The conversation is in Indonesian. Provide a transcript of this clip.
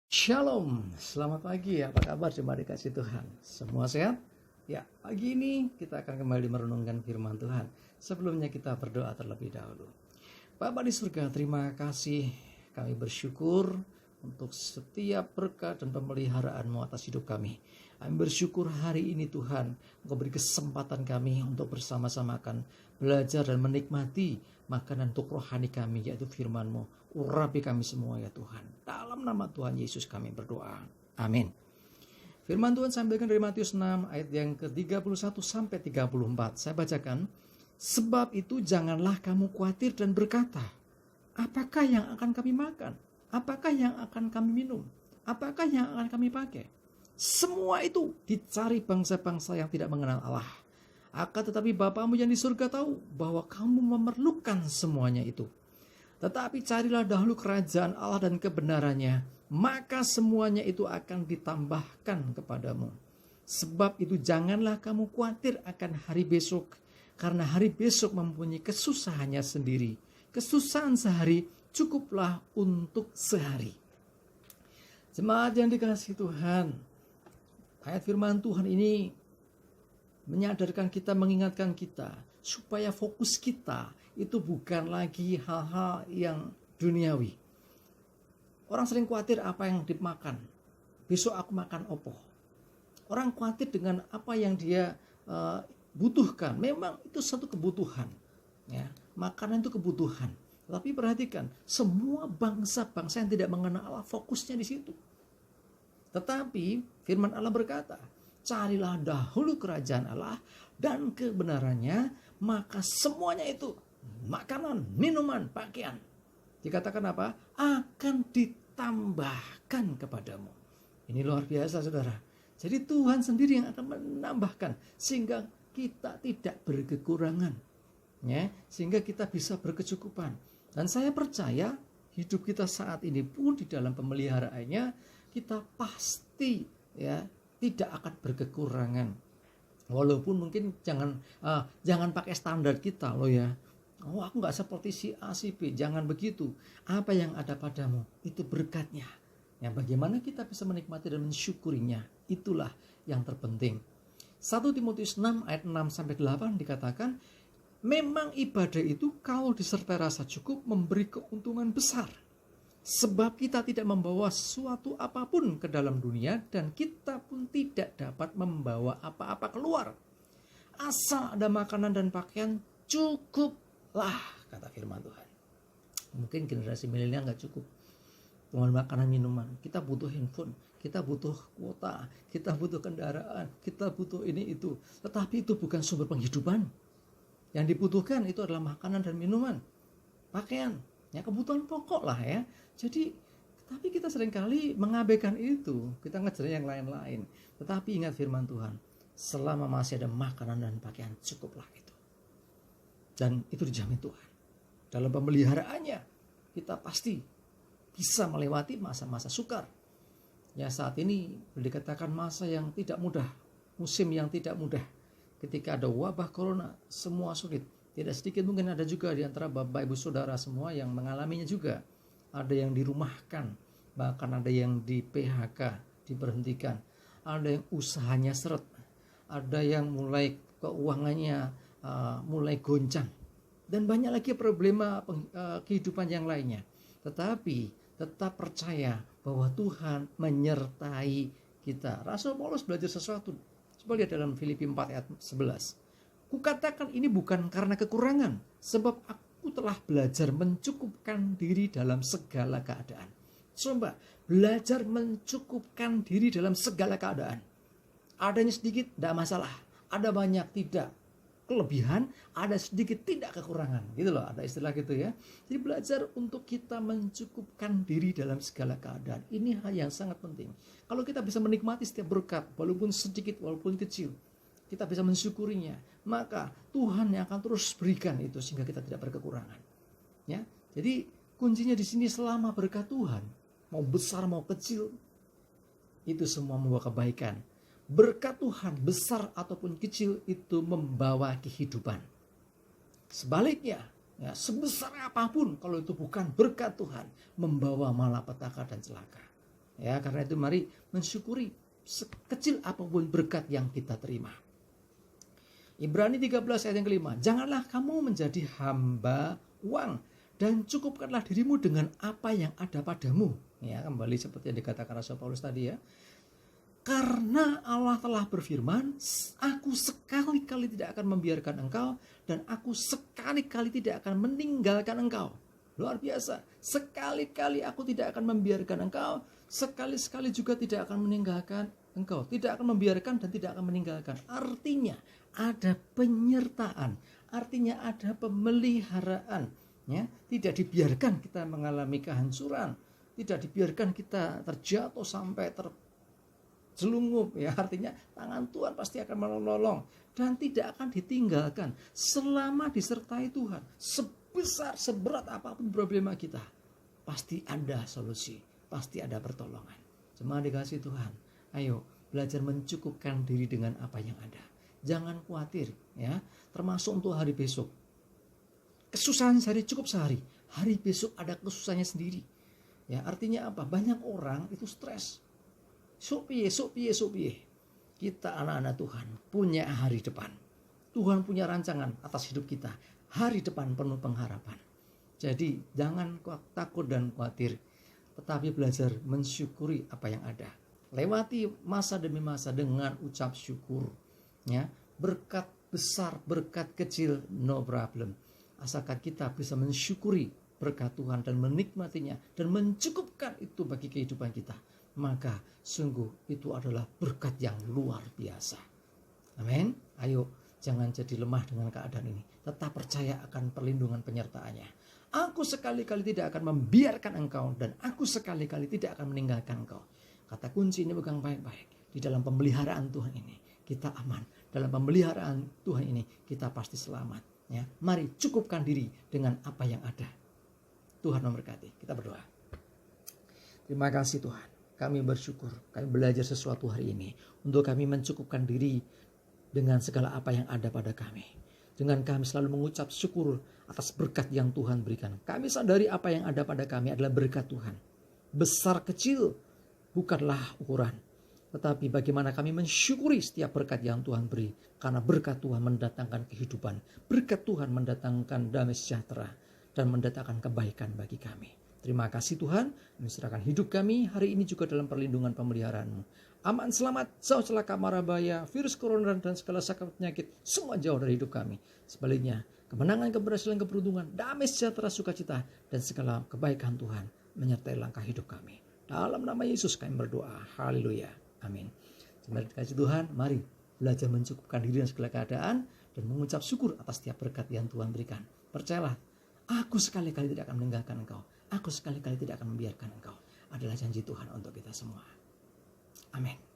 Shalom, selamat pagi. Apa kabar jemaat dikasih Tuhan? Semua sehat? Ya, pagi ini kita akan kembali merenungkan firman Tuhan. Sebelumnya kita berdoa terlebih dahulu. Bapa di surga, terima kasih. Kami bersyukur untuk setiap berkat dan pemeliharaan-Mu atas hidup kami. Kami bersyukur hari ini Tuhan, Engkau beri kesempatan kami untuk bersama-sama akan belajar dan menikmati makanan untuk rohani kami, yaitu firman-Mu. Urapi kami semua ya Tuhan. Dalam nama Tuhan Yesus kami berdoa. Amin. Firman Tuhan saya ambilkan dari Matius 6 ayat yang ke-31 sampai 34. Saya bacakan. Sebab itu janganlah kamu khawatir dan berkata, apakah yang akan kami makan? Apakah yang akan kami minum? Apakah yang akan kami pakai? Semua itu dicari bangsa-bangsa yang tidak mengenal Allah. Akan tetapi Bapamu yang di surga tahu bahwa kamu memerlukan semuanya itu. Tetapi carilah dahulu kerajaan Allah dan kebenarannya, maka semuanya itu akan ditambahkan kepadamu. Sebab itu janganlah kamu khawatir akan hari besok, karena hari besok mempunyai kesusahannya sendiri. Kesusahan sehari cukuplah untuk sehari. Jemaat yang dikasihi Tuhan, ayat firman Tuhan ini menyadarkan kita, mengingatkan kita, supaya fokus kita itu bukan lagi hal-hal yang duniawi. Orang sering khawatir apa yang dimakan. Besok aku makan opo. Orang khawatir dengan apa yang dia butuhkan. Memang itu satu kebutuhan. Ya, makanan itu kebutuhan. Tapi perhatikan, semua bangsa-bangsa yang tidak mengenal Allah fokusnya di situ. Tetapi firman Allah berkata, carilah dahulu kerajaan Allah dan kebenarannya, maka semuanya itu, makanan, minuman, pakaian, dikatakan apa? Akan ditambahkan kepadamu. Ini luar biasa saudara. Jadi Tuhan sendiri yang akan menambahkan sehingga kita tidak berkekurangan, ya, sehingga kita bisa berkecukupan. Dan saya percaya hidup kita saat ini pun di dalam pemeliharaannya kita pasti ya tidak akan berkekurangan. Walaupun mungkin jangan pakai standar kita loh ya. Oh, aku nggak seperti si A, si B. Jangan begitu. Apa yang ada padamu itu berkatnya. Ya, bagaimana kita bisa menikmati dan mensyukurinya, itulah yang terpenting. 1 Timotius 6 ayat 6 sampai 8 dikatakan, memang ibadah itu kalau disertai rasa cukup memberi keuntungan besar. Sebab kita tidak membawa sesuatu apapun ke dalam dunia dan kita pun tidak dapat membawa apa-apa keluar. Asal ada makanan dan pakaian cukuplah, kata firman Tuhan. Mungkin generasi milenial nggak cukup dengan makanan minuman. Kita butuh handphone, kita butuh kuota, kita butuh kendaraan, kita butuh ini itu. Tetapi itu bukan sumber penghidupan. Yang dibutuhkan itu adalah makanan dan minuman, pakaian. Ya, kebutuhan pokok lah ya. Jadi, tapi kita seringkali mengabaikan itu. Kita ngejar yang lain-lain. Tetapi ingat firman Tuhan, selama masih ada makanan dan pakaian, cukuplah itu. Dan itu dijamin Tuhan. Dalam pemeliharaannya, kita pasti bisa melewati masa-masa sukar. Ya, saat ini dikatakan masa yang tidak mudah, musim yang tidak mudah. Ketika ada wabah corona, semua sulit. Tidak sedikit mungkin ada juga di antara bapak ibu saudara semua yang mengalaminya juga. Ada yang dirumahkan, bahkan ada yang di PHK, diberhentikan. Ada yang usahanya seret, ada yang mulai keuangannya mulai goncang. Dan banyak lagi problema kehidupan yang lainnya. Tetapi tetap percaya bahwa Tuhan menyertai kita. Rasul Paulus belajar sesuatu. Coba lihat dalam Filipi 4 ayat 11. Kukatakan ini bukan karena kekurangan, sebab aku telah belajar mencukupkan diri dalam segala keadaan. Coba, belajar mencukupkan diri dalam segala keadaan. Adanya sedikit, tidak masalah. Ada banyak, tidak. Kelebihan, ada sedikit, tidak kekurangan. Gitu loh, ada istilah gitu ya. Jadi belajar untuk kita mencukupkan diri dalam segala keadaan. Ini hal yang sangat penting. Kalau kita bisa menikmati setiap berkat, walaupun sedikit, walaupun kecil, kita bisa mensyukurinya, maka Tuhan yang akan terus berikan itu sehingga kita tidak berkekurangan. Ya, jadi kuncinya di sini selama berkat Tuhan, mau besar mau kecil, itu semua membawa kebaikan. Berkat Tuhan besar ataupun kecil itu membawa kehidupan. Sebaliknya, ya, sebesar apapun kalau itu bukan berkat Tuhan, membawa malapetaka dan celaka. Ya, karena itu mari mensyukuri sekecil apapun berkat yang kita terima. Ibrani 13 ayat yang kelima, janganlah kamu menjadi hamba uang dan cukupkanlah dirimu dengan apa yang ada padamu. Ya, kembali seperti yang dikatakan Rasul Paulus tadi ya. Karena Allah telah berfirman, aku sekali-kali tidak akan membiarkan engkau dan aku sekali-kali tidak akan meninggalkan engkau. Luar biasa, sekali-kali aku tidak akan membiarkan engkau, sekali-sekali juga tidak akan meninggalkan engkau. Tidak akan membiarkan dan tidak akan meninggalkan. Artinya ada penyertaan, artinya ada pemeliharaan. Ya, tidak dibiarkan kita mengalami kehancuran, tidak dibiarkan kita terjatuh sampai terjelungup. Ya, artinya tangan Tuhan pasti akan menolong dan tidak akan ditinggalkan selama disertai Tuhan. Sebesar seberat apapun problema kita, pasti ada solusi, pasti ada pertolongan. Jemaat dikasih Tuhan, ayo belajar mencukupkan diri dengan apa yang ada. Jangan khawatir ya, termasuk untuk hari besok. Kesusahan sehari cukup sehari, hari besok ada kesusahannya sendiri. Ya, artinya apa? Banyak orang itu stres. Sok piye. Kita anak-anak Tuhan punya hari depan. Tuhan punya rancangan atas hidup kita. Hari depan penuh pengharapan. Jadi jangan takut dan khawatir, tetapi belajar mensyukuri apa yang ada. Lewati masa demi masa dengan ucap syukur. Ya, berkat besar, berkat kecil, no problem. Asalkan kita bisa mensyukuri berkat Tuhan dan menikmatinya dan mencukupkan itu bagi kehidupan kita, maka sungguh itu adalah berkat yang luar biasa. Amin. Ayo, jangan jadi lemah dengan keadaan ini. Tetap percaya akan perlindungan penyertaannya. Aku sekali-kali tidak akan membiarkan engkau dan aku sekali-kali tidak akan meninggalkan engkau. Kata kunci ini pegang baik-baik. Di dalam pemeliharaan Tuhan ini kita aman. Dalam pemeliharaan Tuhan ini kita pasti selamat. Ya, mari cukupkan diri dengan apa yang ada. Tuhan memberkati. Kita berdoa. Terima kasih Tuhan. Kami bersyukur, kami belajar sesuatu hari ini untuk kami mencukupkan diri dengan segala apa yang ada pada kami. Dengan kami selalu mengucap syukur atas berkat yang Tuhan berikan. Kami sadari apa yang ada pada kami adalah berkat Tuhan. Besar kecil bukanlah ukuran, tetapi bagaimana kami mensyukuri setiap berkat yang Tuhan beri. Karena berkat Tuhan mendatangkan kehidupan, berkat Tuhan mendatangkan damai sejahtera dan mendatangkan kebaikan bagi kami. Terima kasih Tuhan, kami serahkan hidup kami hari ini juga dalam perlindungan pemeliharaan-Mu. Aman, selamat, jauh celaka, mara bahaya, virus corona dan segala sakit penyakit, semua jauh dari hidup kami. Sebaliknya, kemenangan, keberhasilan, keberuntungan, damai sejahtera, sukacita, dan segala kebaikan Tuhan menyertai langkah hidup kami. Dalam nama Yesus kami berdoa, haleluya, amin. Terima kasih Tuhan, mari belajar mencukupkan diri dengan segala keadaan dan mengucap syukur atas setiap berkat yang Tuhan berikan. Percayalah, aku sekali-kali tidak akan meninggalkan engkau. Aku sekali-kali tidak akan membiarkan engkau. Adalah janji Tuhan untuk kita semua. Amin.